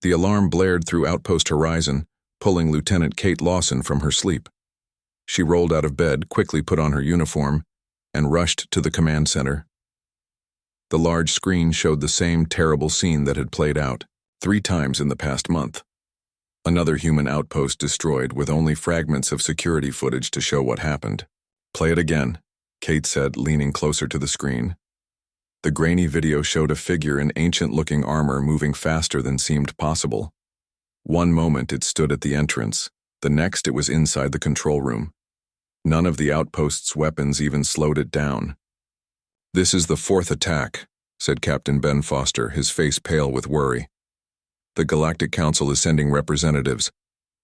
The alarm blared through Outpost Horizon, pulling Lieutenant Kate Lawson from her sleep. She rolled out of bed, quickly put on her uniform, and rushed to the command center. The large screen showed the same terrible scene that had played out 3 times in the past month. Another human outpost destroyed with only fragments of security footage to show what happened. "Play it again," Kate said, leaning closer to the screen. The grainy video showed a figure in ancient-looking armor moving faster than seemed possible. One moment it stood at the entrance, the next it was inside the control room. None of the outpost's weapons even slowed it down. "This is the 4th attack," said Captain Ben Foster, his face pale with worry. "The Galactic Council is sending representatives.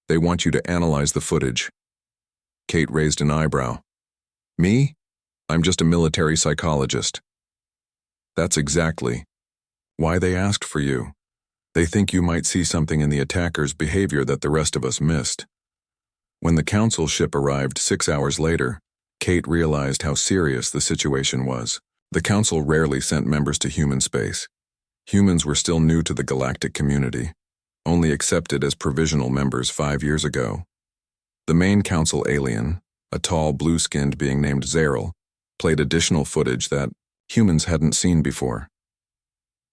They want you to analyze the footage." Kate raised an eyebrow. "Me? I'm just a military psychologist." "That's exactly why they asked for you. They think you might see something in the attackers' behavior that the rest of us missed." When the Council ship arrived 6 hours later, Kate realized how serious the situation was. The Council rarely sent members to human space. Humans were still new to the galactic community, only accepted as provisional members 5 years ago. The main Council alien, a tall blue-skinned being named Zaryl, played additional footage that humans hadn't seen before.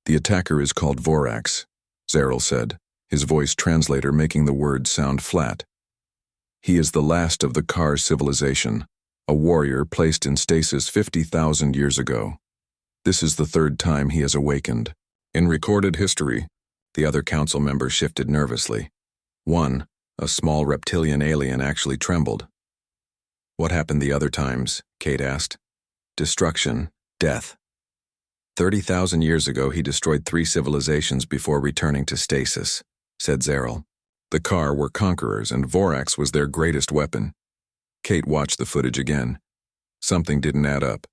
"The attacker is called Vorax," Zaryl said, his voice translator making the words sound flat. "He is the last of the Kar civilization, a warrior placed in stasis 50,000 years ago. This is the 3rd time he has awakened." In recorded history, the other Council members shifted nervously. One, a small reptilian alien, actually trembled. "What happened the other times?" Kate asked. "Destruction. Death. 30,000 years ago he destroyed 3 civilizations before returning to stasis," said Zaryl. "The Kar were conquerors and Vorax was their greatest weapon." Kate watched the footage again. Something didn't add up.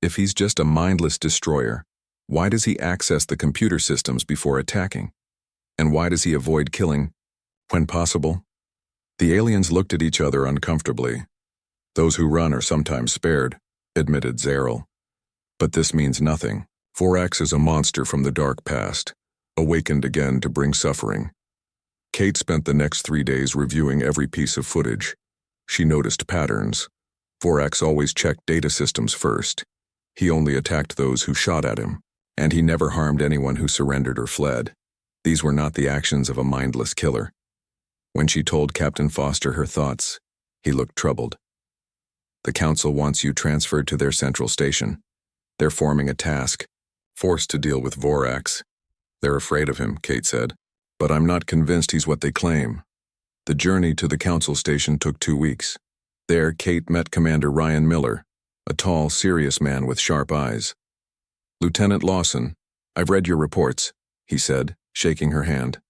If he's just a mindless destroyer, why does he access the computer systems before attacking? And why does he avoid killing when possible? The aliens looked at each other uncomfortably. "Those who run are sometimes spared," admitted Zaryl. "But this means nothing. Vorax is a monster from the dark past, awakened again to bring suffering." Kate spent the next 3 days reviewing every piece of footage. She noticed patterns. Vorax always checked data systems first. He only attacked those who shot at him, and he never harmed anyone who surrendered or fled. These were not the actions of a mindless killer. When she told Captain Foster her thoughts, he looked troubled. "The Council wants you transferred to their central station. They're forming a task force to deal with Vorax." "They're afraid of him," Kate said. "But I'm not convinced he's what they claim." The journey to the Council station took 2 weeks. There, Kate met Commander Ryan Miller, a tall, serious man with sharp eyes. "Lieutenant Lawson, I've read your reports," he said, shaking her hand.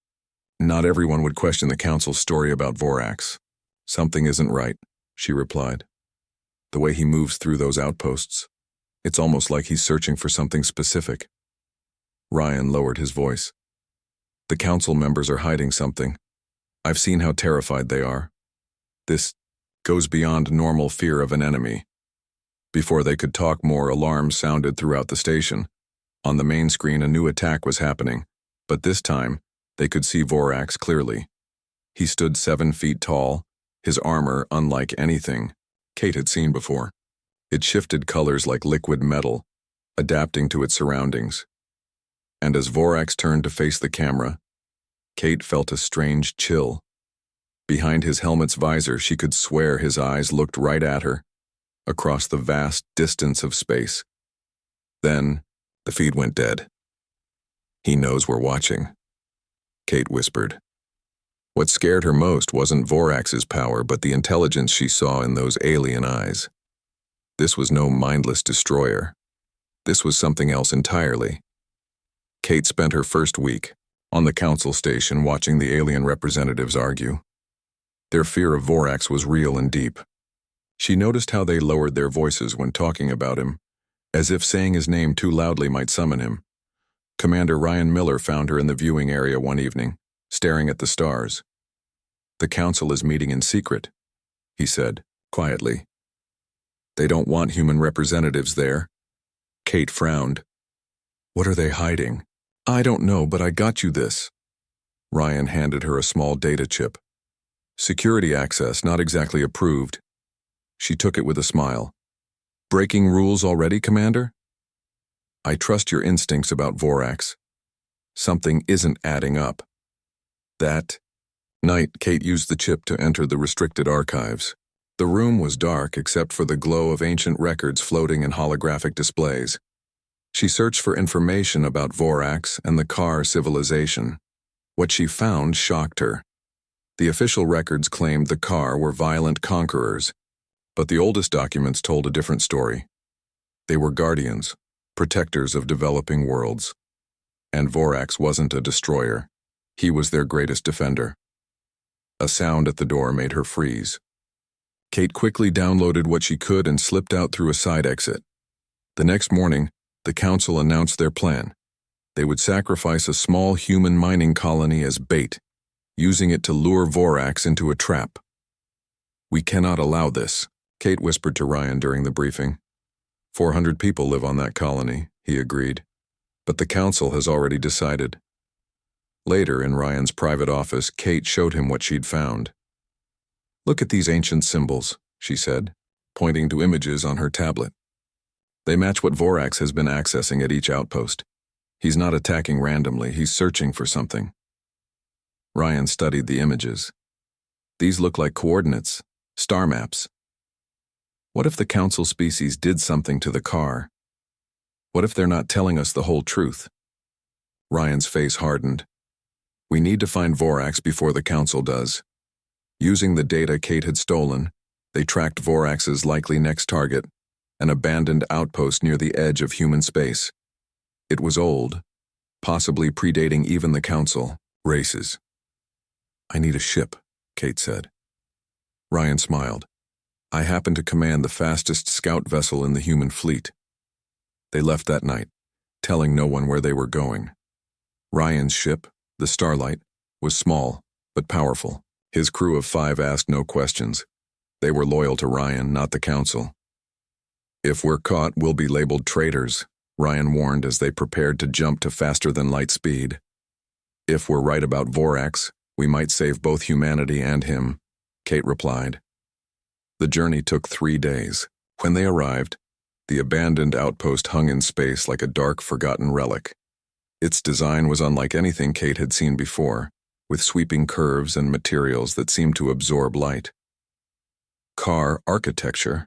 "Not everyone would question the Council's story about Vorax." "Something isn't right," she replied. "The way he moves through those outposts, it's almost like he's searching for something specific." Ryan lowered his voice. "The Council members are hiding something. I've seen how terrified they are. This goes beyond normal fear of an enemy." Before they could talk more, alarms sounded throughout the station. On the main screen, a new attack was happening, but this time, they could see Vorax clearly. He stood 7 feet tall, his armor unlike anything Kate had seen before. It shifted colors like liquid metal, adapting to its surroundings. And as Vorax turned to face the camera, Kate felt a strange chill. Behind his helmet's visor, she could swear his eyes looked right at her, across the vast distance of space. Then, the feed went dead. "He knows we're watching," Kate whispered. What scared her most wasn't Vorax's power, but the intelligence she saw in those alien eyes. This was no mindless destroyer. This was something else entirely. Kate spent her first week on the Council station watching the alien representatives argue. Their fear of Vorax was real and deep. She noticed how they lowered their voices when talking about him, as if saying his name too loudly might summon him. Commander Ryan Miller found her in the viewing area one evening, staring at the stars. "The Council is meeting in secret," he said, quietly. "They don't want human representatives there." Kate frowned. "What are they hiding?" "I don't know, but I got you this." Ryan handed her a small data chip. Security access, not exactly approved. She took it with a smile. Breaking rules already, Commander? I trust your instincts about Vorax. Something isn't adding up. That night, Kate used the chip to enter the restricted archives. The room was dark except for the glow of ancient records floating in holographic displays. She searched for information about Vorax and the Car civilization. What she found shocked her. The official records claimed the Car were violent conquerors, but the oldest documents told a different story. They were guardians, protectors of developing worlds. And Vorax wasn't a destroyer. He was their greatest defender. A sound at the door made her freeze. Kate quickly downloaded what she could and slipped out through a side exit. The next morning, the council announced their plan. They would sacrifice a small human mining colony as bait, using it to lure Vorax into a trap. We cannot allow this, Kate whispered to Ryan during the briefing. 400 people live on that colony, he agreed. But the council has already decided. Later, in Ryan's private office, Kate showed him what she'd found. Look at these ancient symbols, she said, pointing to images on her tablet. They match what Vorax has been accessing at each outpost. He's not attacking randomly, he's searching for something. Ryan studied the images. These look like coordinates, star maps. What if the council species did something to the car? What if they're not telling us the whole truth? Ryan's face hardened. We need to find Vorax before the council does. Using the data Kate had stolen, they tracked Vorax's likely next target, an abandoned outpost near the edge of human space. It was old, possibly predating even the council, races. I need a ship, Kate said. Ryan smiled. I happen to command the fastest scout vessel in the human fleet. They left that night, telling no one where they were going. Ryan's ship, the Starlight, was small, but powerful. His crew of 5 asked no questions. They were loyal to Ryan, not the council. If we're caught, we'll be labeled traitors, Ryan warned as they prepared to jump to faster-than-light speed. If we're right about Vorax, we might save both humanity and him, Kate replied. The journey took 3 days. When they arrived, the abandoned outpost hung in space like a dark, forgotten relic. Its design was unlike anything Kate had seen before, with sweeping curves and materials that seemed to absorb light. Car architecture,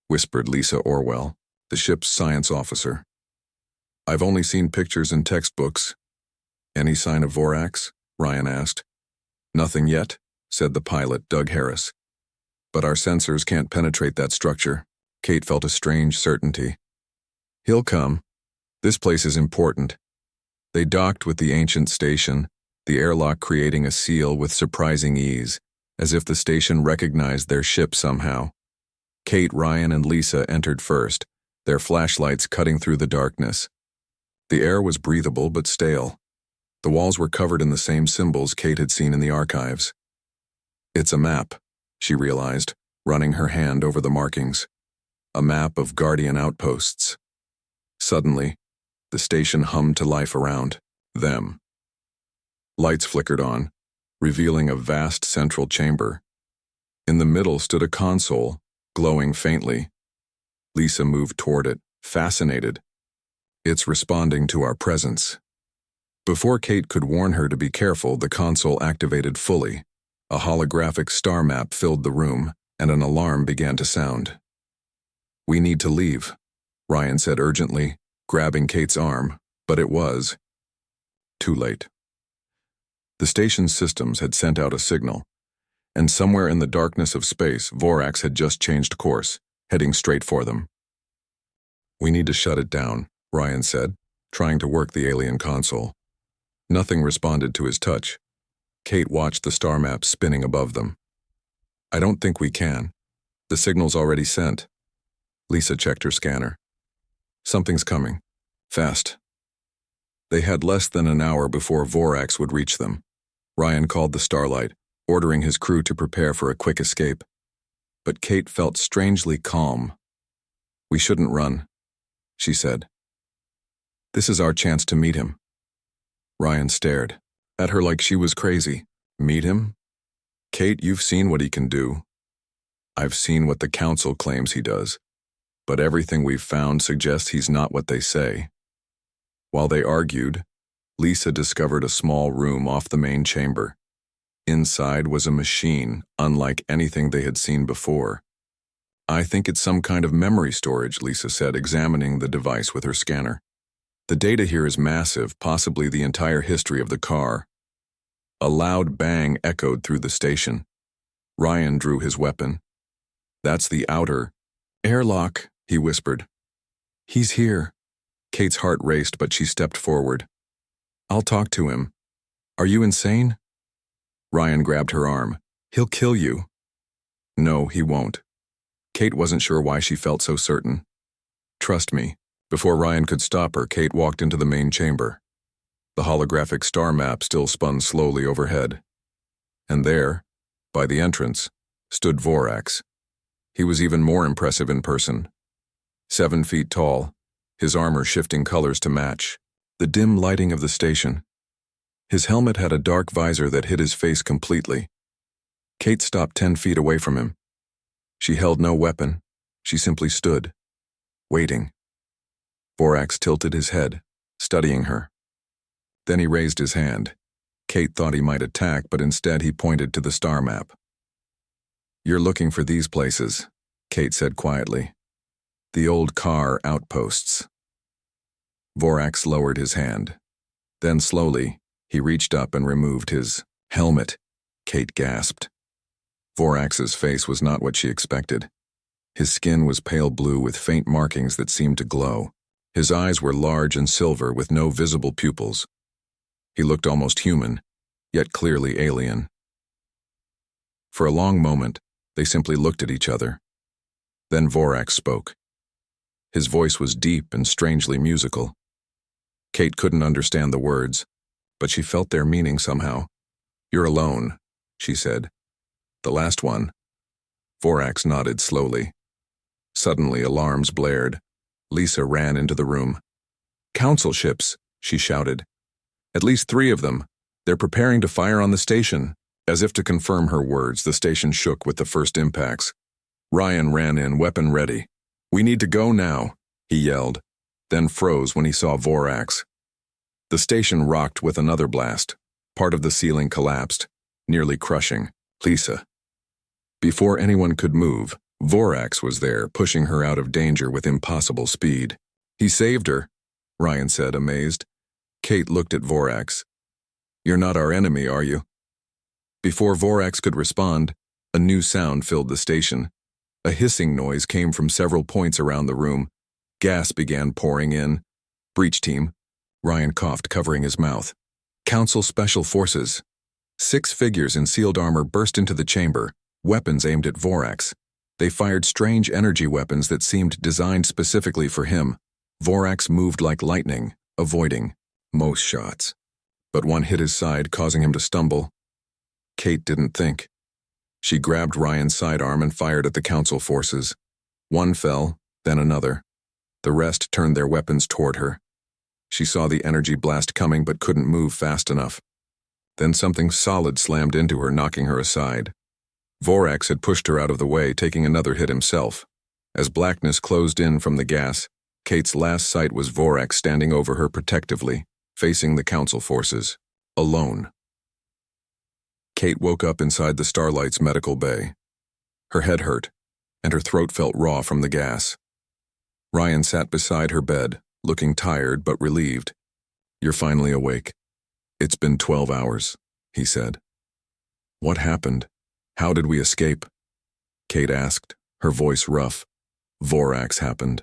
whispered Lisa Orwell, the ship's science officer. I've only seen pictures in textbooks. Any sign of Vorax? Ryan asked. Nothing yet, said the pilot, Doug Harris. But our sensors can't penetrate that structure. Kate felt a strange certainty. He'll come. This place is important. They docked with the ancient station, the airlock creating a seal with surprising ease, as if the station recognized their ship somehow. Kate, Ryan, and Lisa entered first, their flashlights cutting through the darkness. The air was breathable but stale. The walls were covered in the same symbols Kate had seen in the archives. It's a map, she realized, running her hand over the markings. A map of Guardian outposts. Suddenly, the station hummed to life around them. Lights flickered on, revealing a vast central chamber. In the middle stood a console, glowing faintly. Lisa moved toward it, fascinated. It's responding to our presence. Before Kate could warn her to be careful, the console activated fully. A holographic star map filled the room, and an alarm began to sound. We need to leave, Ryan said urgently, grabbing Kate's arm, but it was too late. The station's systems had sent out a signal, and somewhere in the darkness of space, Vorax had just changed course, heading straight for them. We need to shut it down, Ryan said, trying to work the alien console. Nothing responded to his touch. Kate watched the star map spinning above them. I don't think we can. The signal's already sent. Lisa checked her scanner. Something's coming. Fast. They had less than an hour before Vorax would reach them. Ryan called the Starlight, ordering his crew to prepare for a quick escape. But Kate felt strangely calm. We shouldn't run, she said. This is our chance to meet him. Ryan stared. at her like she was crazy. Meet him? Kate, you've seen what he can do. I've seen what the council claims he does, but everything we've found suggests he's not what they say. While they argued, Lisa discovered a small room off the main chamber. Inside was a machine unlike anything they had seen before. I think it's some kind of memory storage, Lisa said, examining the device with her scanner. The data here is massive, possibly the entire history of the car. A loud bang echoed through the station. Ryan drew his weapon. That's the outer airlock, he whispered. He's here. Kate's heart raced, but she stepped forward. I'll talk to him. Are you insane? Ryan grabbed her arm. He'll kill you. No, he won't. Kate wasn't sure why she felt so certain. Trust me. Before Ryan could stop her, Kate walked into the main chamber. The holographic star map still spun slowly overhead. And there, by the entrance, stood Vorax. He was even more impressive in person. 7 feet tall, his armor shifting colors to match the dim lighting of the station. His helmet had a dark visor that hid his face completely. Kate stopped 10 feet away from him. She held no weapon. She simply stood, waiting. Vorax tilted his head, studying her. Then he raised his hand. Kate thought he might attack, but instead he pointed to the star map. You're looking for these places, Kate said quietly. The old car outposts. Vorax lowered his hand. Then slowly, he reached up and removed his helmet. Kate gasped. Vorax's face was not what she expected. His skin was pale blue with faint markings that seemed to glow. His eyes were large and silver with no visible pupils. He looked almost human, yet clearly alien. For a long moment, they simply looked at each other. Then Vorax spoke. His voice was deep and strangely musical. Kate couldn't understand the words, but she felt their meaning somehow. You're alone, she said. The last one. Vorax nodded slowly. Suddenly, alarms blared. Lisa ran into the room. Council ships, she shouted. At least 3 of them. They're preparing to fire on the station. As if to confirm her words, the station shook with the first impacts. Ryan ran in, weapon ready. We need to go now, he yelled, then froze when he saw Vorax. The station rocked with another blast. Part of the ceiling collapsed, nearly crushing Lisa. Before anyone could move, Vorax was there, pushing her out of danger with impossible speed. He saved her, Ryan said, amazed. Kate looked at Vorax. You're not our enemy, are you? Before Vorax could respond, a new sound filled the station. A hissing noise came from several points around the room. Gas began pouring in. Breach team. Ryan coughed, covering his mouth. Council Special Forces. 6 figures in sealed armor burst into the chamber, weapons aimed at Vorax. They fired strange energy weapons that seemed designed specifically for him. Vorax moved like lightning, avoiding most shots. But one hit his side, causing him to stumble. Kate didn't think. She grabbed Ryan's sidearm and fired at the council forces. One fell, then another. The rest turned their weapons toward her. She saw the energy blast coming but couldn't move fast enough. Then something solid slammed into her, knocking her aside. Vorax had pushed her out of the way, taking another hit himself. As blackness closed in from the gas, Kate's last sight was Vorax standing over her protectively, facing the council forces, alone. Kate woke up inside the Starlight's medical bay. Her head hurt, and her throat felt raw from the gas. Ryan sat beside her bed, looking tired but relieved. You're finally awake. It's been 12 hours, he said. What happened? How did we escape? Kate asked, her voice rough. Vorax happened.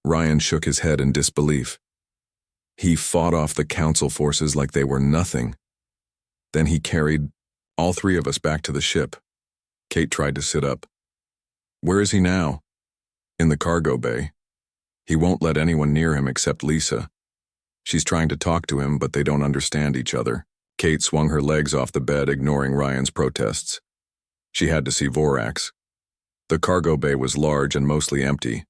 Ryan shook his head in disbelief. He fought off the council forces like they were nothing. Then he carried all 3 of us back to the ship. Kate tried to sit up. Where is he now? In the cargo bay. He won't let anyone near him except Lisa. She's trying to talk to him, but they don't understand each other. Kate swung her legs off the bed, ignoring Ryan's protests. She had to see Vorax. The cargo bay was large and mostly empty.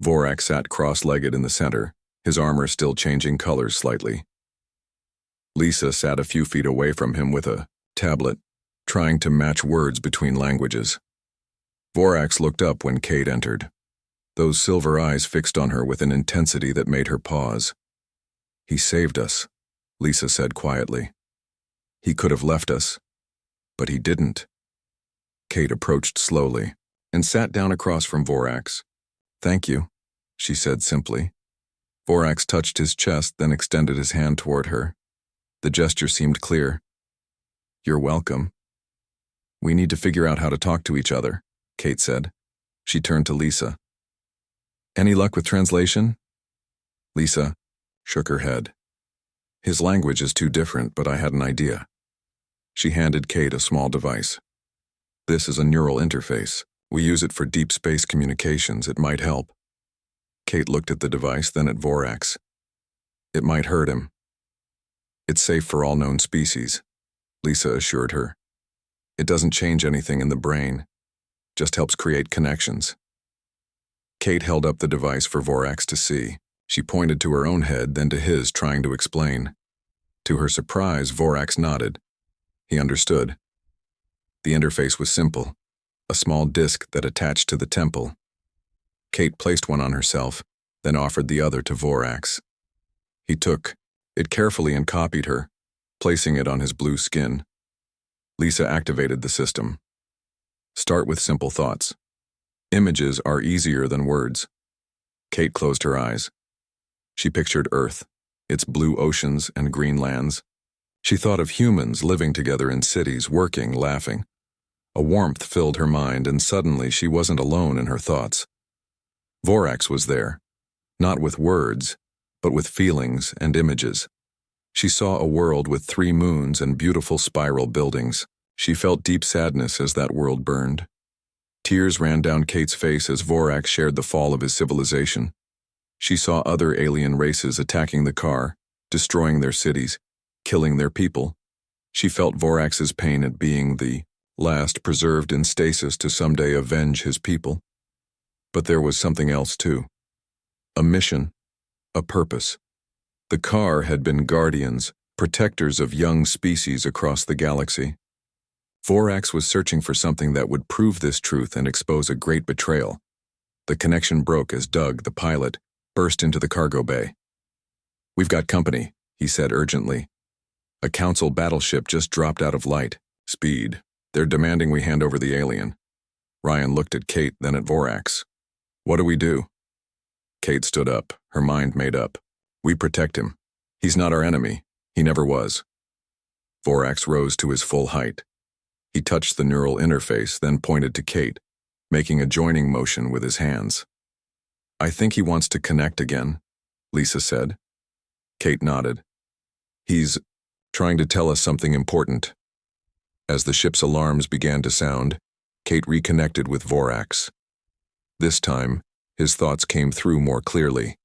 Vorax sat cross-legged in the center, his armor still changing colors slightly. Lisa sat a few feet away from him with a tablet, trying to match words between languages. Vorax looked up when Kate entered, those silver eyes fixed on her with an intensity that made her pause. "He saved us," Lisa said quietly. "He could have left us, but he didn't." Kate approached slowly and sat down across from Vorax. "Thank you," she said simply. Vorax touched his chest, then extended his hand toward her. The gesture seemed clear. "You're welcome." "We need to figure out how to talk to each other," Kate said. She turned to Lisa. "Any luck with translation?" Lisa shook her head. "His language is too different, but I had an idea." She handed Kate a small device. "This is a neural interface. We use it for deep space communications. It might help." Kate looked at the device, then at Vorax. "It might hurt him." "It's safe for all known species," Lisa assured her. "It doesn't change anything in the brain, just helps create connections." Kate held up the device for Vorax to see. She pointed to her own head, then to his, trying to explain. To her surprise, Vorax nodded. He understood. The interface was simple, a small disc that attached to the temple. Kate placed one on herself, then offered the other to Vorax. He took it carefully and copied her, placing it on his blue skin. Lisa activated the system. "Start with simple thoughts. Images are easier than words." Kate closed her eyes. She pictured Earth, its blue oceans and green lands. She thought of humans living together in cities, working, laughing. A warmth filled her mind, and suddenly she wasn't alone in her thoughts. Vorax was there, not with words, but with feelings and images. She saw a world with 3 moons and beautiful spiral buildings. She felt deep sadness as that world burned. Tears ran down Kate's face as Vorax shared the fall of his civilization. She saw other alien races attacking the car, destroying their cities, killing their people. She felt Vorax's pain at being the last preserved in stasis to someday avenge his people. But there was something else too. A mission, a purpose. The car had been guardians, protectors of young species across the galaxy. Vorax was searching for something that would prove this truth and expose a great betrayal. The connection broke as Doug, the pilot, burst into the cargo bay. "We've got company," he said urgently. "A council battleship just dropped out of light. Speed. They're demanding we hand over the alien." Ryan looked at Kate, then at Vorax. "What do we do?" Kate stood up, her mind made up. "We protect him. He's not our enemy. He never was." Vorax rose to his full height. He touched the neural interface, then pointed to Kate, making a joining motion with his hands. "I think he wants to connect again," Lisa said. Kate nodded. "He's trying to tell us something important." As the ship's alarms began to sound, Kate reconnected with Vorax. This time, his thoughts came through more clearly.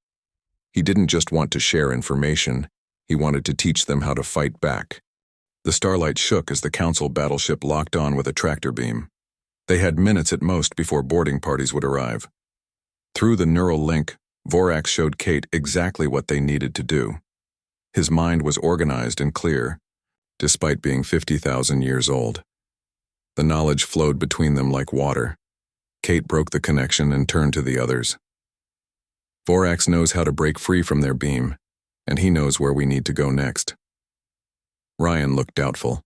He didn't just want to share information, he wanted to teach them how to fight back. The starlight shook as the council battleship locked on with a tractor beam. They had minutes at most before boarding parties would arrive. Through the neural link, Vorax showed Kate exactly what they needed to do. His mind was organized and clear, despite being 50,000 years old. The knowledge flowed between them like water. Kate broke the connection and turned to the others. "Vorax knows how to break free from their beam, and he knows where we need to go next." Ryan looked doubtful.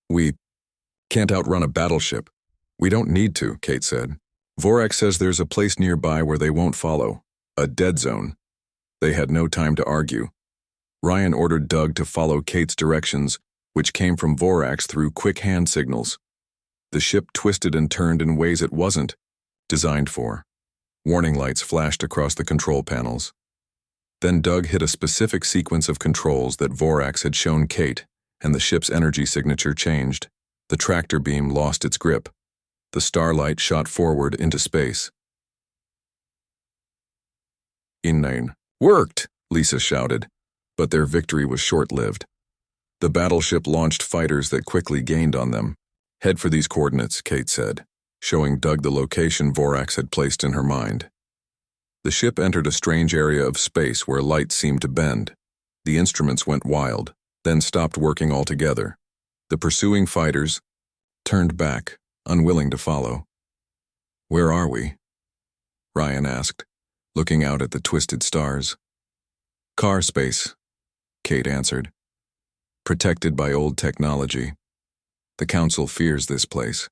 "We can't outrun a battleship." "We don't need to," Kate said. "Vorax says there's a place nearby where they won't follow, a dead zone." They had no time to argue. Ryan ordered Doug to follow Kate's directions, which came from Vorax through quick hand signals. The ship twisted and turned in ways it wasn't designed for. Warning lights flashed across the control panels. Then Doug hit a specific sequence of controls that Vorax had shown Kate, and the ship's energy signature changed. The tractor beam lost its grip. The starlight shot forward into space. "Inane. Worked!" Lisa shouted, but their victory was short-lived. The battleship launched fighters that quickly gained on them. "Head for these coordinates," Kate said, showing Doug the location Vorax had placed in her mind. The ship entered a strange area of space where light seemed to bend. The instruments went wild. then stopped working altogether. The pursuing fighters turned back, unwilling to follow. "Where are we?" Ryan asked, looking out at the twisted stars. "Car space," Kate answered. "Protected by old technology. The Council fears this place."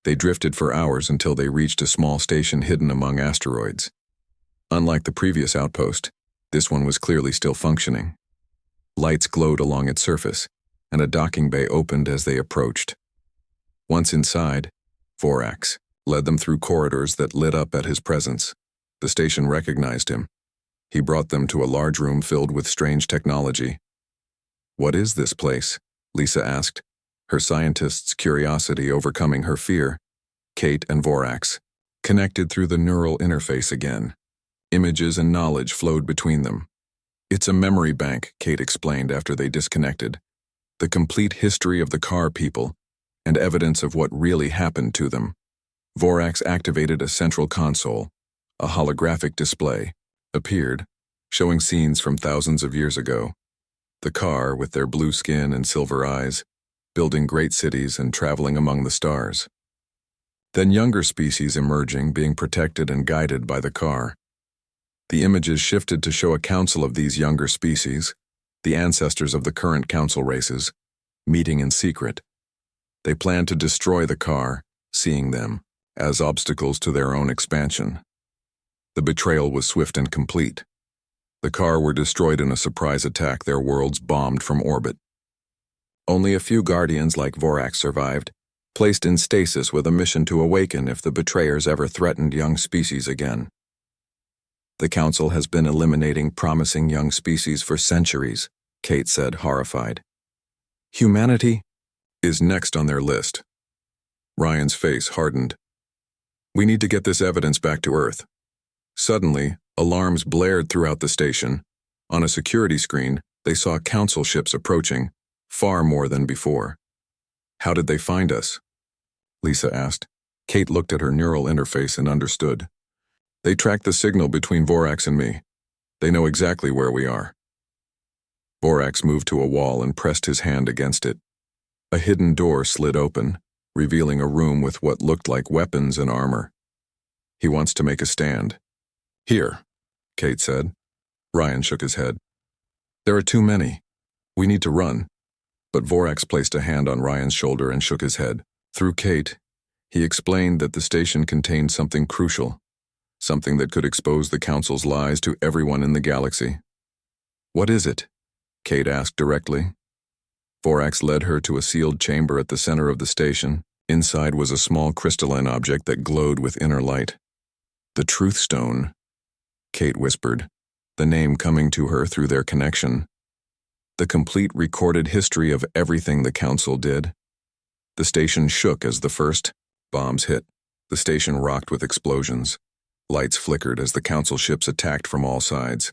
They drifted for hours until they reached a small station hidden among asteroids. Unlike the previous outpost, this one was clearly still functioning. Lights glowed along its surface, and a docking bay opened as they approached. Once inside, Vorax led them through corridors that lit up at his presence. The station recognized him. He brought them to a large room filled with strange technology. "What is this place?" Lisa asked, her scientist's curiosity overcoming her fear. Kate and Vorax connected through the neural interface again. Images and knowledge flowed between them. "It's a memory bank," Kate explained after they disconnected. "The complete history of the car people, and evidence of what really happened to them." Vorax activated a central console. A holographic display appeared, showing scenes from thousands of years ago. The car, with their blue skin and silver eyes, building great cities and traveling among the stars. Then younger species emerging, being protected and guided by the car. The images shifted to show a council of these younger species, the ancestors of the current council races, meeting in secret. They planned to destroy the car, seeing them as obstacles to their own expansion. The betrayal was swift and complete. The car were destroyed in a surprise attack, their worlds bombed from orbit. Only a few Guardians like Vorax survived, placed in stasis with a mission to awaken if the betrayers ever threatened young species again. "The Council has been eliminating promising young species for centuries," Kate said, horrified. "Humanity is next on their list." Ryan's face hardened. "We need to get this evidence back to Earth." Suddenly, alarms blared throughout the station. On a security screen, they saw Council ships approaching, far more than before. "How did they find us?" Lisa asked. Kate looked at her neural interface and understood. "They tracked the signal between Vorax and me. They know exactly where we are." Vorax moved to a wall and pressed his hand against it. A hidden door slid open, revealing a room with what looked like weapons and armor. "He wants to make a stand." "Here," Kate said. Ryan shook his head. "There are too many. We need to run." But Vorax placed a hand on Ryan's shoulder and shook his head. Through Kate, he explained that the station contained something crucial, something that could expose the Council's lies to everyone in the galaxy. "What is it?" Kate asked directly. Vorax led her to a sealed chamber at the center of the station. Inside was a small crystalline object that glowed with inner light. "The Truth Stone," Kate whispered, the name coming to her through their connection. The complete recorded history of everything the Council did. The station shook as the first bombs hit. The station rocked with explosions. Lights flickered as the Council ships attacked from all sides.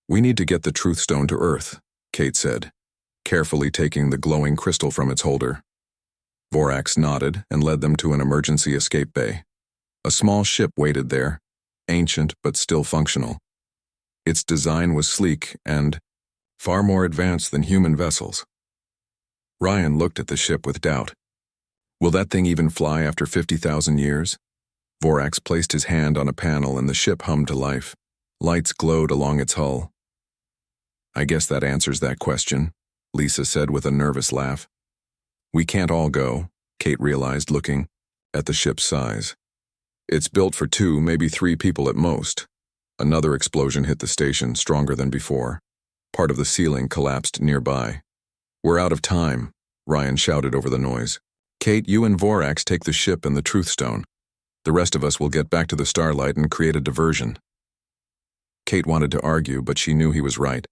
"We need to get the Truth Stone to Earth," Kate said, carefully taking the glowing crystal from its holder. Vorax nodded and led them to an emergency escape bay. A small ship waited there, ancient but still functional. Its design was sleek and far more advanced than human vessels. Ryan looked at the ship with doubt. "Will that thing even fly after 50,000 years?" Vorax placed his hand on a panel and the ship hummed to life. Lights glowed along its hull. "I guess that answers that question," Lisa said with a nervous laugh. "We can't all go," Kate realized, looking at the ship's size. "It's built for 2, maybe 3 people at most." Another explosion hit the station, stronger than before. Part of the ceiling collapsed nearby. "We're out of time," Ryan shouted over the noise. "Kate, you and Vorax take the ship and the Truth Stone. The rest of us will get back to the Starlight and create a diversion." Kate wanted to argue, but she knew he was right.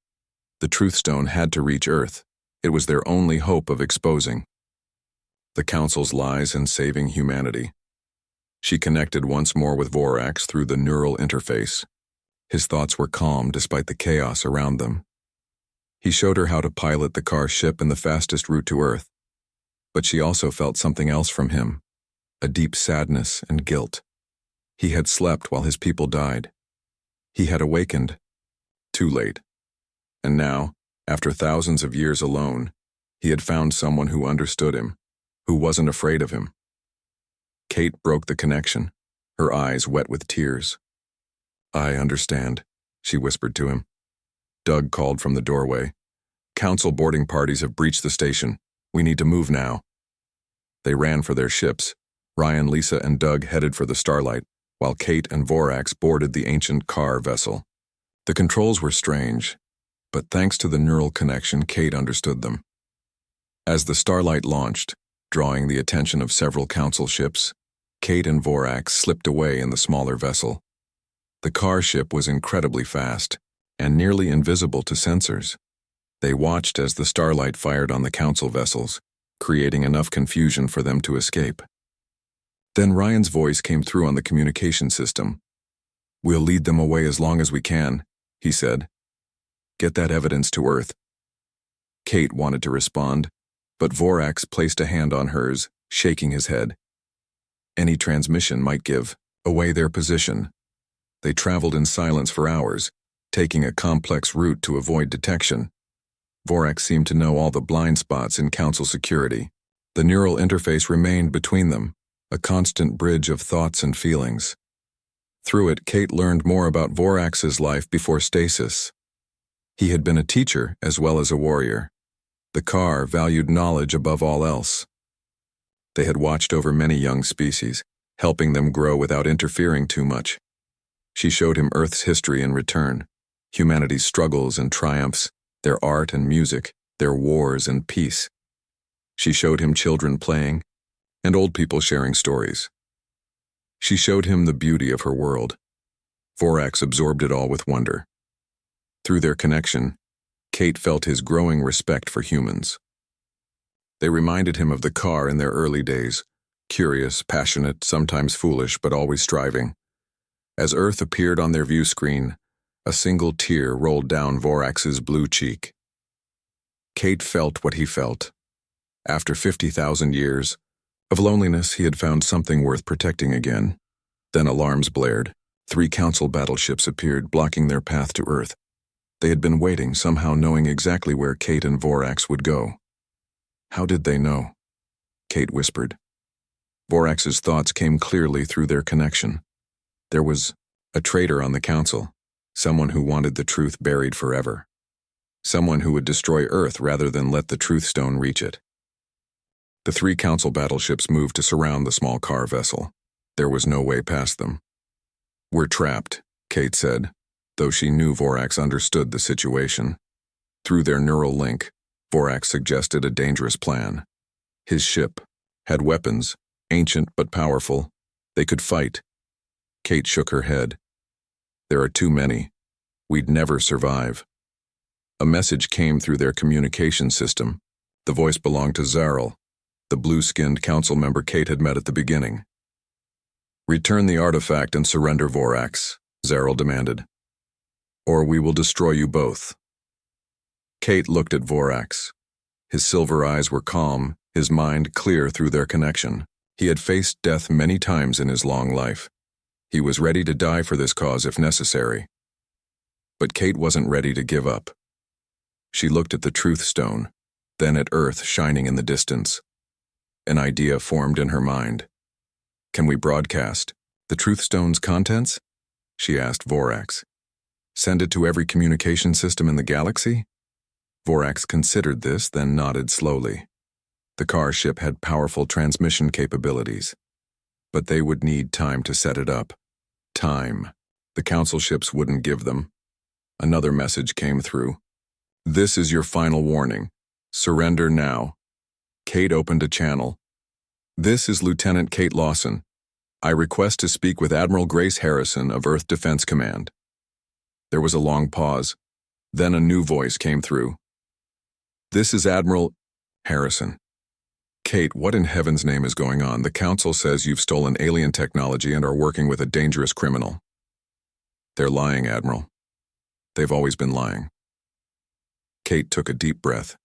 The Truth Stone had to reach Earth. It was their only hope of exposing the Council's lies and saving humanity. She connected once more with Vorax through the neural interface. His thoughts were calm despite the chaos around them. He showed her how to pilot the car ship in the fastest route to Earth. But she also felt something else from him, a deep sadness and guilt. He had slept while his people died. He had awakened. Too late. And now, After thousands of years alone, he had found someone who understood him, who wasn't afraid of him. Kate broke the connection, her eyes wet with tears. "I understand," she whispered to him. Doug called from the doorway. "Council boarding parties have breached the station. We need to move now." They ran for their ships. Ryan, Lisa, and Doug headed for the Starlight, while Kate and Vorax boarded the ancient car vessel. The controls were strange, but thanks to the neural connection, Kate understood them. As the Starlight launched, drawing the attention of several council ships, Kate and Vorax slipped away in the smaller vessel. The car ship was incredibly fast and nearly invisible to sensors. They watched as the Starlight fired on the council vessels, creating enough confusion for them to escape. Then Ryan's voice came through on the communication system. "We'll lead them away as long as we can," he said. "Get that evidence to Earth." Kate wanted to respond, but Vorax placed a hand on hers, shaking his head. Any transmission might give away their position. They traveled in silence for hours, taking a complex route to avoid detection. Vorax seemed to know all the blind spots in council security. The neural interface remained between them, a constant bridge of thoughts and feelings. Through it, Kate learned more about Vorax's life before stasis. He had been a teacher as well as a warrior. The car valued knowledge above all else. They had watched over many young species, helping them grow without interfering too much. She showed him Earth's history in return, humanity's struggles and triumphs, their art and music, their wars and peace. She showed him children playing, and old people sharing stories. She showed him the beauty of her world. Vorax absorbed it all with wonder. Through their connection, Kate felt his growing respect for humans. They reminded him of the car in their early days, curious, passionate, sometimes foolish, but always striving. As Earth appeared on their view screen, a single tear rolled down Vorax's blue cheek. Kate felt what he felt. After 50,000 years of loneliness, he had found something worth protecting again. Then alarms blared. 3 council battleships appeared, blocking their path to Earth. They had been waiting, somehow knowing exactly where Kate and Vorax would go. How did they know? Kate whispered. Vorax's thoughts came clearly through their connection. There was a traitor on the council, someone who wanted the truth buried forever. Someone who would destroy Earth rather than let the truth stone reach it. The 3 council battleships moved to surround the small car vessel. There was no way past them. "We're trapped," Kate said, though she knew Vorax understood the situation. Through their neural link, Vorax suggested a dangerous plan. His ship had weapons, ancient but powerful. They could fight. Kate shook her head. "There are too many. We'd never survive." A message came through their communication system. The voice belonged to Zarel, the blue-skinned council member Kate had met at the beginning. "Return the artifact and surrender Vorax," Zarel demanded. "Or we will destroy you both." Kate looked at Vorax. His silver eyes were calm, his mind clear through their connection. He had faced death many times in his long life. He was ready to die for this cause if necessary. But Kate wasn't ready to give up. She looked at the truth stone, then at Earth shining in the distance. An idea formed in her mind. "Can we broadcast the truth stone's contents?" she asked Vorax. "Send it to every communication system in the galaxy?" Vorax considered this, then nodded slowly. The car ship had powerful transmission capabilities, but they would need time to set it up. Time. The council ships wouldn't give them. Another message came through. "This is your final warning. Surrender now." Kate opened a channel. "This is Lieutenant Kate Lawson. I request to speak with Admiral Grace Harrison of Earth Defense Command." There was a long pause. Then a new voice came through. "This is Admiral Harrison." "Kate, what in heaven's name is going on? The council says you've stolen alien technology and are working with a dangerous criminal." "They're lying, Admiral. They've always been lying." Kate took a deep breath.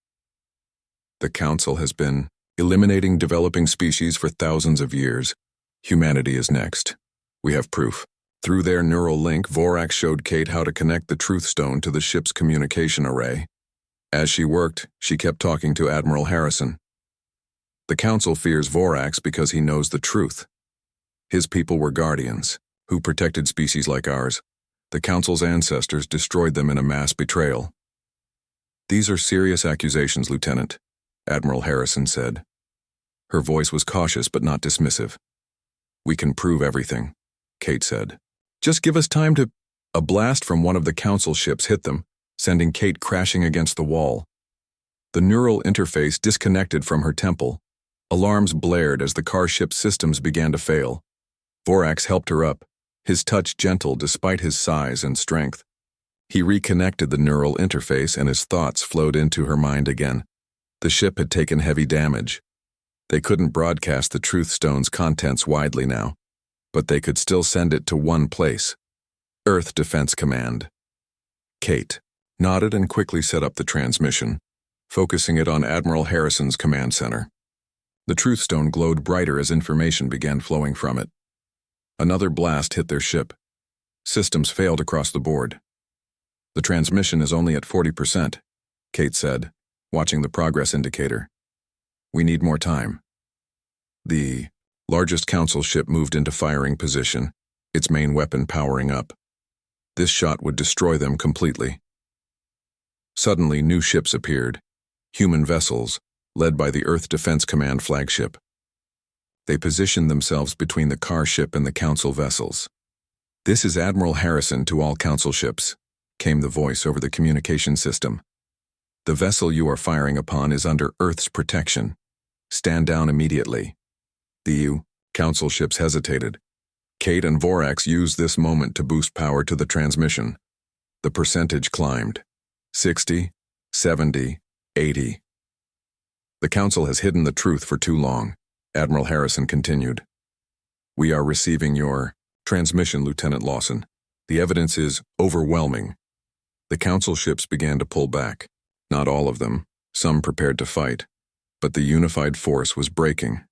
"The council has been eliminating developing species for thousands of years. Humanity is next. We have proof." Through their neural link, Vorax showed Kate how to connect the truth stone to the ship's communication array. As she worked, she kept talking to Admiral Harrison. The Council fears Vorax because he knows the truth. His people were guardians, who protected species like ours. The Council's ancestors destroyed them in a mass betrayal. These are serious accusations, Lieutenant, Admiral Harrison said. Her voice was cautious but not dismissive. We can prove everything, Kate said. Just give us time to... A blast from one of the Council ships hit them, sending Kate crashing against the wall. The neural interface disconnected from her temple. Alarms blared as the car ship's systems began to fail. Vorax helped her up, his touch gentle despite his size and strength. He reconnected the neural interface and his thoughts flowed into her mind again. The ship had taken heavy damage. They couldn't broadcast the Truth Stone's contents widely now, but they could still send it to one place, Earth Defense Command. Kate nodded and quickly set up the transmission, focusing it on Admiral Harrison's command center. The Truth Stone glowed brighter as information began flowing from it. Another blast hit their ship. Systems failed across the board. The transmission is only at 40%, Kate said, watching the progress indicator. We need more time. The largest Council ship moved into firing position, its main weapon powering up. This shot would destroy them completely. Suddenly, new ships appeared, human vessels, led by the Earth Defense Command flagship. They positioned themselves between the car ship and the Council vessels. This is Admiral Harrison to all Council ships, came the voice over the communication system. The vessel you are firing upon is under Earth's protection. Stand down immediately. The Council ships hesitated. Kate and Vorax used this moment to boost power to the transmission. The percentage climbed. 60, 70, 80. The Council has hidden the truth for too long, Admiral Harrison continued. We are receiving your transmission, Lieutenant Lawson. The evidence is overwhelming. The Council ships began to pull back. Not all of them, some prepared to fight, but the unified force was breaking.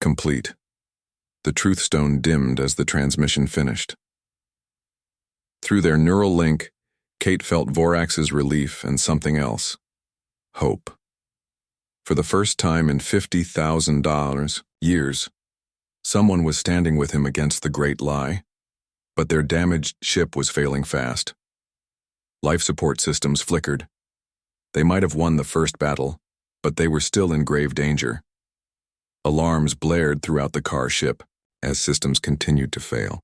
Complete. The Truth Stone dimmed as the transmission finished. Through their neural link, Kate felt Vorax's relief and something else. Hope. For the first time in $50,000 years, someone was standing with him against the great lie, but their damaged ship was failing fast. Life support systems flickered. They might have won the first battle, but they were still in grave danger. Alarms blared throughout the car ship as systems continued to fail.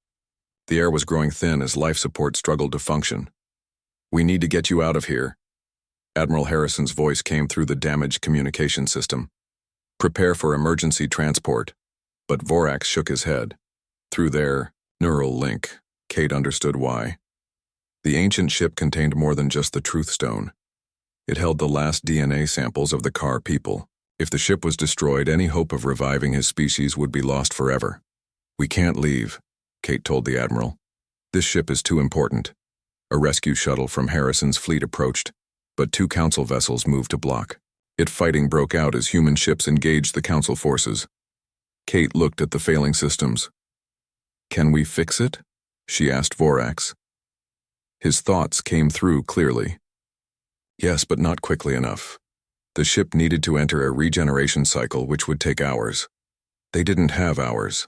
The air was growing thin as life support struggled to function. We need to get you out of here. Admiral Harrison's voice came through the damaged communication system. Prepare for emergency transport. But Vorax shook his head. Through their neural link, Kate understood why. The ancient ship contained more than just the Truth Stone. It held the last DNA samples of the car people. If the ship was destroyed, any hope of reviving his species would be lost forever. We can't leave, Kate told the Admiral. This ship is too important. A rescue shuttle from Harrison's fleet approached, but 2 Council vessels moved to block. Fighting broke out as human ships engaged the Council forces. Kate looked at the failing systems. Can we fix it? She asked Vorax. His thoughts came through clearly. Yes, but not quickly enough. The ship needed to enter a regeneration cycle which would take hours. They didn't have hours.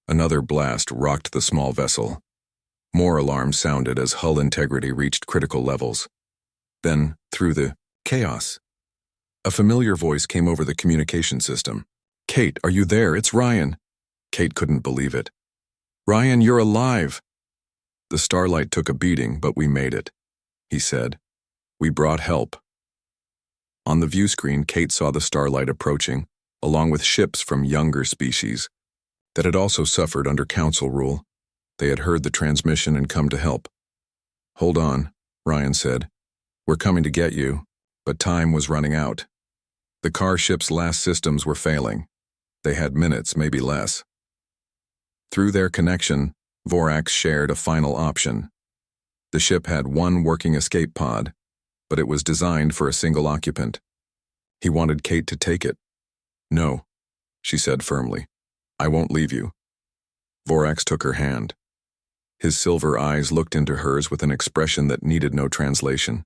Another blast rocked the small vessel. More alarms sounded as hull integrity reached critical levels. Then, through the chaos, a familiar voice came over the communication system. Kate, are you there? It's Ryan. Kate couldn't believe it. Ryan, you're alive. The starlight took a beating, but we made it, he said. We brought help. On the view screen, Kate saw the starlight approaching, along with ships from younger species that had also suffered under Council rule. They had heard the transmission and come to help. Hold on, Ryan said. We're coming to get you, but time was running out. The car ship's last systems were failing. They had minutes, maybe less. Through their connection, Vorax shared a final option. The ship had one working escape pod, but it was designed for a single occupant. He wanted Kate to take it. No, she said firmly. I won't leave you. Vorax took her hand. His silver eyes looked into hers with an expression that needed no translation.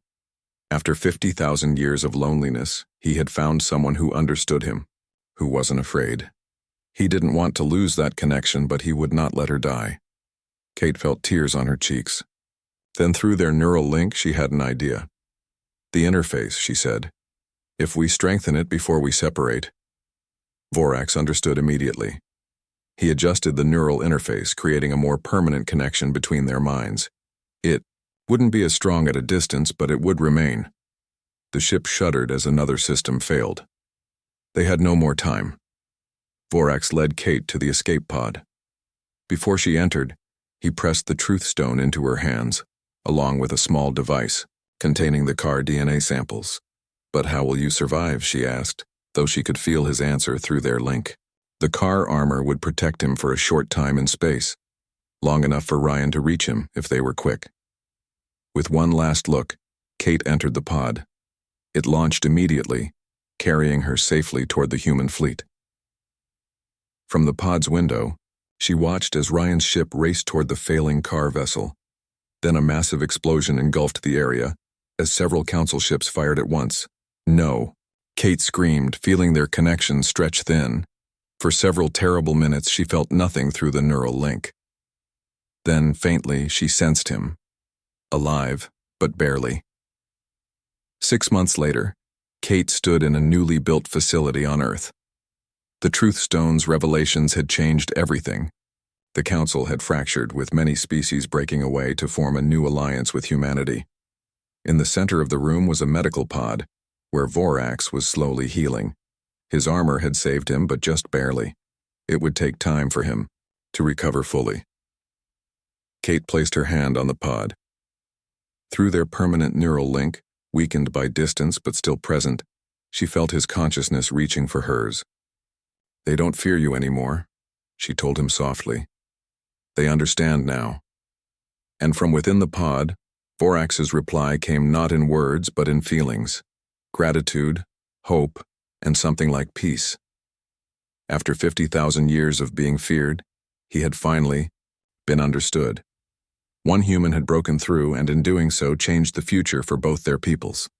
After 50,000 years of loneliness, he had found someone who understood him, who wasn't afraid. He didn't want to lose that connection, but he would not let her die. Kate felt tears on her cheeks. Then through their neural link, she had an idea. The interface, she said. If we strengthen it before we separate. Vorax understood immediately. He adjusted the neural interface, creating a more permanent connection between their minds. It wouldn't be as strong at a distance, but it would remain. The ship shuddered as another system failed. They had no more time. Vorax led Kate to the escape pod. Before she entered, he pressed the truth stone into her hands, along with a small device containing the car DNA samples. But how will you survive, she asked, though she could feel his answer through their link. The car armor would protect him for a short time in space, long enough for Ryan to reach him if they were quick. With one last look, Kate entered the pod. It launched immediately, carrying her safely toward the human fleet. From the pod's window, she watched as Ryan's ship raced toward the failing car vessel. Then a massive explosion engulfed the area, as several council ships fired at once. No, Kate screamed, feeling their connection stretch thin. For several terrible minutes, she felt nothing through the neural link. Then, faintly, she sensed him. Alive, but barely. 6 months later, Kate stood in a newly built facility on Earth. The Truth Stone's revelations had changed everything. The Council had fractured, with many species breaking away to form a new alliance with humanity. In the center of the room was a medical pod, where Vorax was slowly healing. His armor had saved him, but just barely. It would take time for him to recover fully. Kate placed her hand on the pod. Through their permanent neural link, weakened by distance but still present, she felt his consciousness reaching for hers. They don't fear you anymore, she told him softly. They understand now. And from within the pod, Vorax's reply came not in words but in feelings. Gratitude, hope, and something like peace. After 50,000 years of being feared, he had finally been understood. One human had broken through and in doing so changed the future for both their peoples.